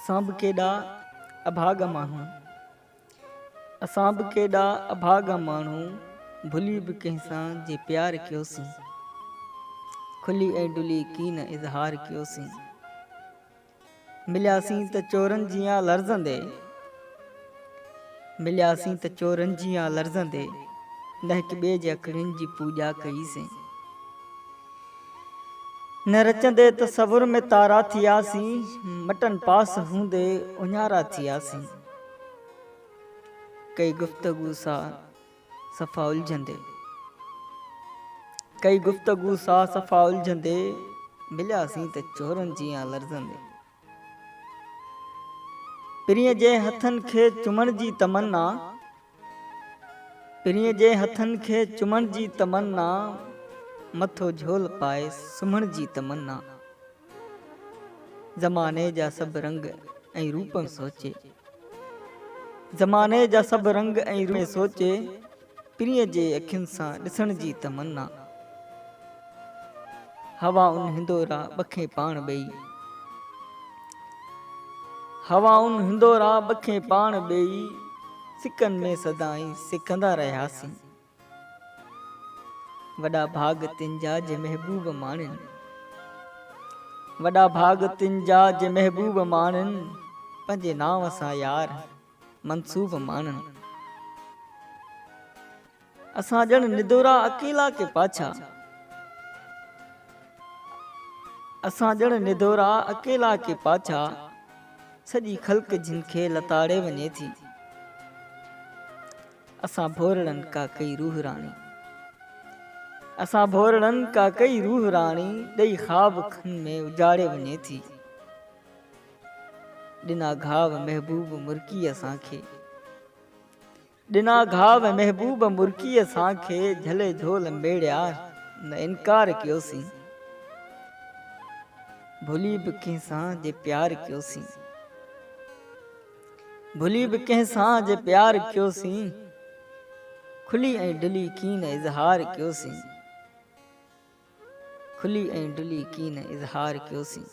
असां बि केॾा अभागा माण्हू असां बि केॾा अभागा माण्हू भुली बि कंहिंसां जे प्यार कयोसीं खुली ऐं डुली कीन इज़हार कयोसीं मिलियासीं त चोरनि जियां लर्ज़ंदे मिलियासीं त चोरनि जियां लर्ज़ंदे न हिक ॿिए जे अखियुनि जी पूॼा कईसीं न रचंदे तसव्वुर में तारा थियासीं मटन पास हूंदे उन्यारा थियासीं कई गुफ्तगू सां सफ़ा उलझंदे कई गुफ्तगू सां सफ़ा उलझंदे मिलियासीं त चोरनि जियां लर्ज़ंदे पिरीअ जे हथनि खे चुमण जी तमन्ना पिरीअ जे हथनि खे चुमण जी तमन्ना मथो झोल पाए सुम्हण जी तमन्ना ज़माने जा सभु रंग ऐं रूप सोचे ज़माने जा सभु रंग ऐं रूप सोचे पिरीअ जे अखियुनि सां ॾिसण जी तमन्ना हवाउनि हिंदोरा ॿखे पाण ॿई हवाउनि हिंदोरा ॿखे पाण ॿई सिकनि में सदाईं सिकंदा रहियासीं वॾा भाग तिन जा जे महबूब माणनि वॾा भाग तिन जा जे महबूब माणनि पंहिंजे नाव सां यार मंसूब माणनि असां ॼण निदोरा अकेला के पाछा असां ॼण निदोरा अकेला के पाछा सॼी ख़ल्क जिन खे लताड़े वञे थी असां भोरड़नि का कई रूह राणी असां भोरड़नि का कई रूह राणी ॾेई ख़्वाब खन में उजाड़े वञे थी ॾिना घाव महबूब मुर्की असांखे ॾिना घाव महबूब मुर्की असांखे झले झोल मेड़िया न इनकार कयोसीं भुली बि कंहिंसां जे प्यार कयोसीं भुली बि कंहिंसां जे प्यार कयोसीं खुली ऐं डुली कीन इज़हार कयोसीं खुली ऐं डुली कीन इज़हार कयोसीं।